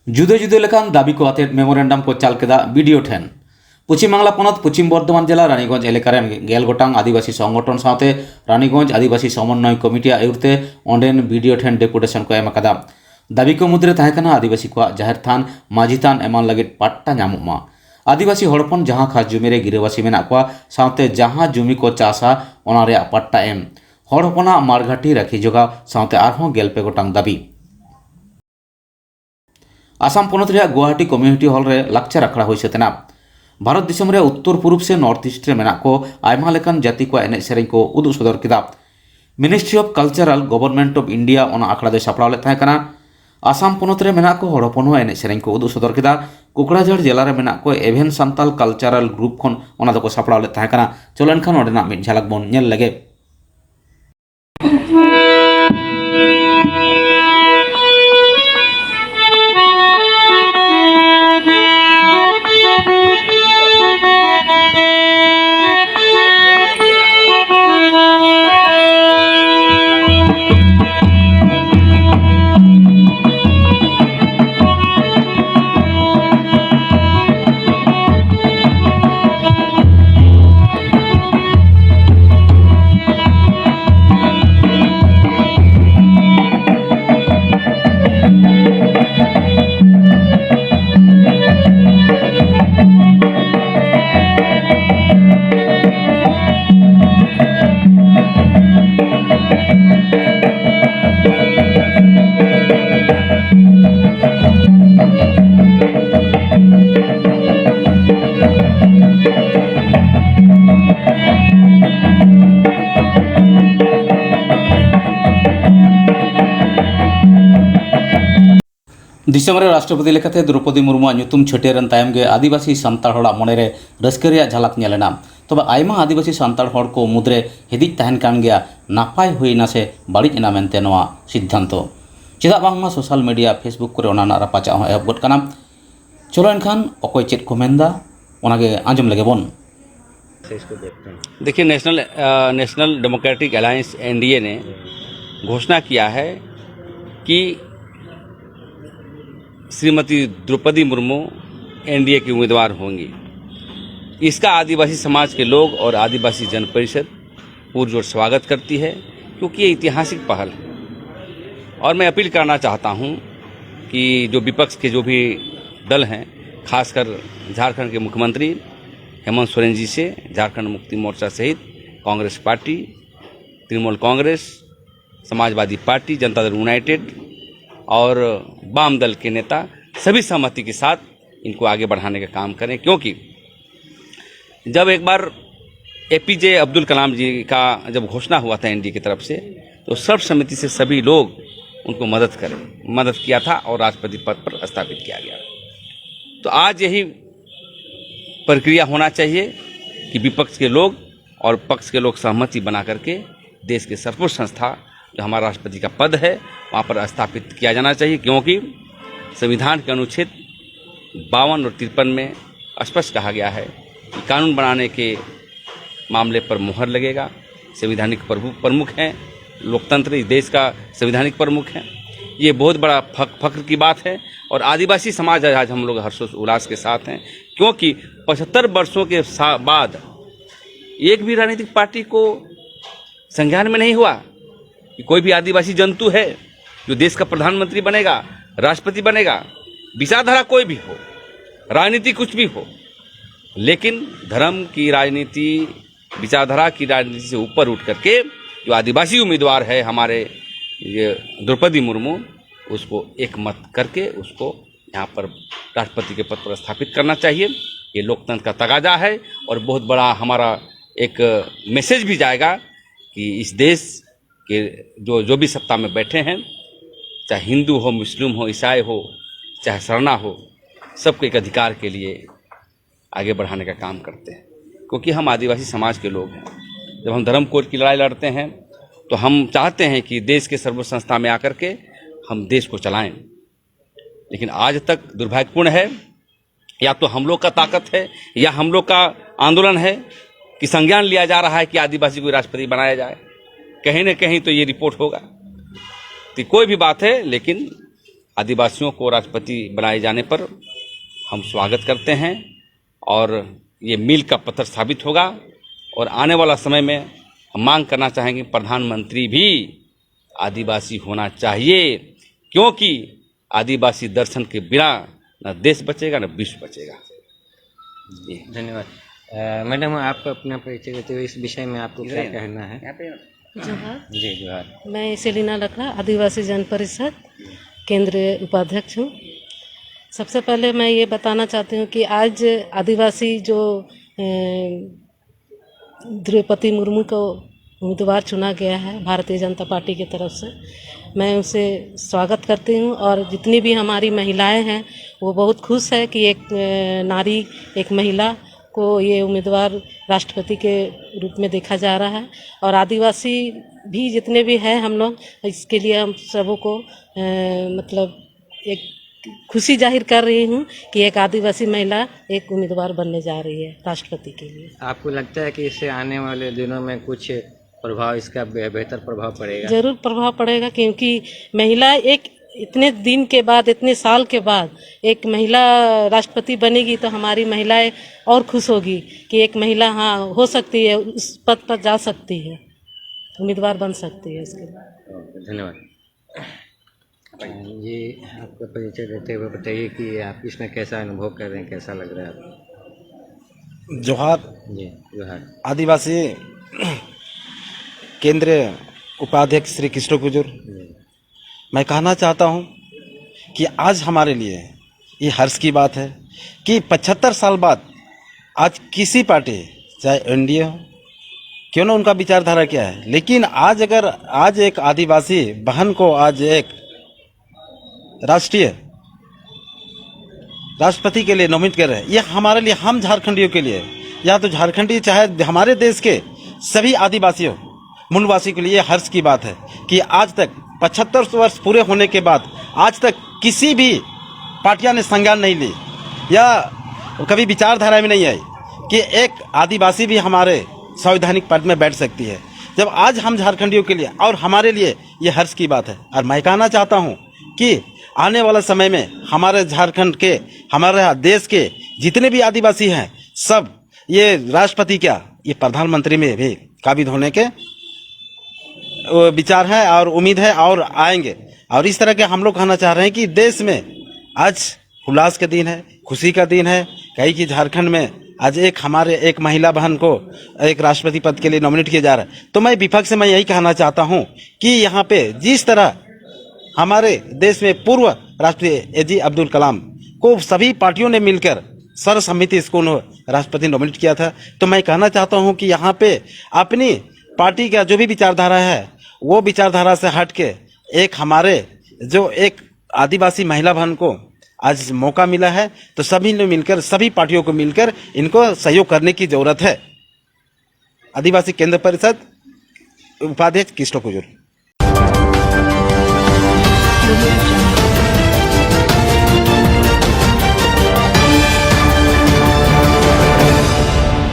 जुदे जुदे लेकान दाबी को आते मेमोरेंडम को चाल केदा वीडियो ठेन पश्चिम बांगला पनत पश्चिम बर्धमान जिला रानीगंज एलेकारेन गेल गोटांग आदिवासी संगठन साथे रानीगंज आदिवासी समन्वय कमिटी आयुरते ओंडेन वीडियो ठेन डेपुटेशन को एम अकादा दाबी को मुद्रे ताहेकना आदिवासी को जाहिर थान माझी थान एमान लगित पट्टा नामुमा आदिवासी हड़पन जहां खास जुमी रे गिरवासी मेना को साथे जहां जुमी को चासा ओना रे पट्टा एम हड़पना मारघाटी राखी जोगा साथे आरहों गेलपे गोटांग दाबी आसाम पनत रे गुवाहाटी कम्युनिटी हॉल रे लाक्चर अखड़ा हुई सेतना भारत दिसम रे उत्तर पूर्व से नॉर्थ ईस्ट रे मेना को आयमा लेकान जाति को एने सेरें को उदु सदर किदा ministry of cultural government of India ओना आखड़ा दे सापड़ाव ले ताहेकना आसाम पनत रे मेना को हड़पन हो एने सेरें को उदु सदर किदा कुकड़ाझाड़ जिला रे मेना को एवेन सांताल कल्चरल ग्रुप खन ओना दको सापड़ाव ले ताहेकना चलन खान ओडेना मिद झलक बन नेल लगे दिसम रे राष्ट्रपति लेखाते द्रौपदी मुर्मू नुतुम छटियारन तायम गे आदिवासी सांताड़ हड़ा मने रे रस्के रेया झलक नेलेना तबे आयमा आदिवासी सांताड़ हड़ को मुद्रे हिदिज तहन कान गया नापाय हुईना से बाड़िज एना मेनते नोआ सिद्धांत चेदा बांगमा सोशल मीडिया फेसबुक करे ओना रापाचा हो एहब गद काना चलो एनखान अकय चेद को मेनदा ओनागे आंजम लगे बन। देखिए नेशनल डेमोक्रेटिक अलायंस एनडीए ने घोषणा किया है कि श्रीमती द्रौपदी मुर्मू एनडीए की उम्मीदवार होंगी। इसका आदिवासी समाज के लोग और आदिवासी जन परिषद पुरजोर स्वागत करती है क्योंकि ये ऐतिहासिक पहल है। और मैं अपील करना चाहता हूं कि जो विपक्ष के जो भी दल हैं, खासकर झारखंड के मुख्यमंत्री हेमंत सोरेन जी से झारखंड मुक्ति मोर्चा सहित Congress party, Trinamool Congress, Samajwadi party, Janata Dal United और वाम दल के नेता सभी सहमति के साथ इनको आगे बढ़ाने का काम करें, क्योंकि जब एक बार एपीजे अब्दुल कलाम जी का जब घोषणा हुआ था एनडीए की तरफ से, तो सर्वसम्मति से सभी लोग उनको मदद किया था और राष्ट्रपति पद पर स्थापित किया गया। तो आज यही प्रक्रिया होना चाहिए कि विपक्ष के लोग और पक्ष के लोग सहमति बना करके देश के सर्वोच्च संस्था जो हमारा राष्ट्रपति का पद है वहाँ पर स्थापित किया जाना चाहिए, क्योंकि संविधान के अनुच्छेद 52 और 53 में स्पष्ट कहा गया है कि कानून बनाने के मामले पर मुहर लगेगा। संवैधानिक प्रमुख हैं, लोकतंत्र इस देश का संवैधानिक प्रमुख हैं। ये बहुत बड़ा फख्र की बात है और आदिवासी समाज आज हम लोग हर्षोल्लास उल्लास के साथ हैं, क्योंकि 75 वर्षों के बाद एक भी राजनीतिक पार्टी को संज्ञान में नहीं हुआ कि कोई भी आदिवासी जंतु है जो देश का प्रधानमंत्री बनेगा, राष्ट्रपति बनेगा। विचारधारा कोई भी हो, राजनीति कुछ भी हो, लेकिन धर्म की राजनीति, विचारधारा की राजनीति से ऊपर उठ करके जो आदिवासी उम्मीदवार है हमारे ये द्रौपदी मुर्मू, उसको एक मत करके उसको यहाँ पर राष्ट्रपति के पद पर स्थापित करना चाहिए। ये लोकतंत्र का तगाजा है और बहुत बड़ा हमारा एक मैसेज भी जाएगा कि इस देश के जो भी सत्ता में बैठे हैं, चाहे हिंदू हो, मुस्लिम हो, ईसाई हो, चाहे सरना हो, सबको एक अधिकार के लिए आगे बढ़ाने का काम करते हैं। क्योंकि हम आदिवासी समाज के लोग हैं। जब हम धर्म कोड की लड़ाई लड़ते हैं तो हम चाहते हैं कि देश के सर्वोच्च संस्था में आकर के हम देश को चलाएं। लेकिन आज तक दुर्भाग्यपूर्ण है, या तो हम लोग का ताकत है या हम लोग का आंदोलन है कि संज्ञान लिया जा रहा है कि आदिवासी को राष्ट्रपति बनाया जाए। कहीं न कहीं तो ये रिपोर्ट होगा। तो कोई भी बात है, लेकिन आदिवासियों को राष्ट्रपति बनाए जाने पर हम स्वागत करते हैं और ये मील का पत्थर साबित होगा। और आने वाला समय में हम मांग करना चाहेंगे प्रधानमंत्री भी आदिवासी होना चाहिए, क्योंकि आदिवासी दर्शन के बिना न देश बचेगा न विश्व बचेगा। धन्यवाद। मैडम, आप अपना परिचय देते हुए इस विषय में आपको क्या कहना है? जोहार। जी जोहार। मैं सेलिना लकड़ा, आदिवासी जन परिषद केंद्रीय उपाध्यक्ष हूँ। सबसे पहले मैं ये बताना चाहती हूँ कि आज आदिवासी जो द्रौपदी मुर्मू को उम्मीदवार चुना गया है भारतीय जनता पार्टी की तरफ से, मैं उसे स्वागत करती हूँ। और जितनी भी हमारी महिलाएं हैं वो बहुत खुश है कि एक नारी, एक महिला को ये उम्मीदवार राष्ट्रपति के रूप में देखा जा रहा है। और आदिवासी भी जितने भी हैं हम लोग, इसके लिए हम सबों को मतलब एक खुशी जाहिर कर रही हूँ कि एक आदिवासी महिला एक उम्मीदवार बनने जा रही है राष्ट्रपति के लिए। आपको लगता है कि इससे आने वाले दिनों में कुछ प्रभाव, इसका बेहतर प्रभाव पड़ेगा? जरूर प्रभाव पड़ेगा, क्योंकि महिला एक इतने दिन के बाद, इतने साल के बाद एक महिला राष्ट्रपति बनेगी तो हमारी महिलाएं और खुश होगी कि एक महिला हाँ हो सकती है, उस पद पर जा सकती है, उम्मीदवार बन सकती है उसके लिए। धन्यवाद। ये आपका परिचय देते हुए बताइए कि आप इसमें कैसा अनुभव कर रहे हैं, कैसा लग रहा है आपको? जोहार। जी जोहार। आदिवासी केंद्रीय उपाध्यक्ष श्री कृष्ण कुजूर, मैं कहना चाहता हूं कि आज हमारे लिए ये हर्ष की बात है कि 75 साल बाद आज किसी पार्टी, चाहे एनडीए हो, क्यों ना उनका विचारधारा क्या है, लेकिन आज अगर आज एक आदिवासी बहन को आज एक राष्ट्रपति के लिए नोमिनेट कर रहे हैं, ये हमारे लिए, हम झारखंडियों के लिए, या तो झारखंडी चाहे हमारे देश के सभी आदिवासियों, मूलवासी के लिए हर्ष की बात है कि आज तक 75 वर्ष पूरे होने के बाद आज तक किसी भी पार्टियां ने संज्ञान नहीं ली या कभी विचारधारा में नहीं आई कि एक आदिवासी भी हमारे संवैधानिक पद में बैठ सकती है। जब आज हम झारखंडियों के लिए और हमारे लिए ये हर्ष की बात है। और मैं कहना चाहता हूँ कि आने वाला समय में हमारे झारखंड के, हमारे देश के जितने भी आदिवासी हैं, सब ये राष्ट्रपति क्या, ये प्रधानमंत्री में भी काबिज होने के विचार है और उम्मीद है और आएंगे। और इस तरह के हम लोग कहना चाह रहे हैं कि देश में आज उल्लास का दिन है, खुशी का दिन है, कहीं कि झारखंड में आज एक हमारे एक महिला बहन को एक राष्ट्रपति पद के लिए नॉमिनेट किया जा रहा है। तो मैं विपक्ष से मैं यही कहना चाहता हूं कि यहाँ पे जिस तरह हमारे देश में पूर्व राष्ट्रपति APJ अब्दुल कलाम को सभी पार्टियों ने मिलकर सर्वसम्मति इसको राष्ट्रपति नॉमिनेट किया था, तो मैं कहना चाहता हूं कि यहाँ पे अपनी पार्टी का जो भी विचारधारा है वो विचारधारा से हट के एक हमारे जो एक आदिवासी महिला बहन को आज मौका मिला है, तो सभी ने मिलकर, सभी पार्टियों को मिलकर इनको सहयोग करने की जरूरत है। आदिवासी केंद्र परिषद उपाध्यक्ष कृष्ण कुजूर।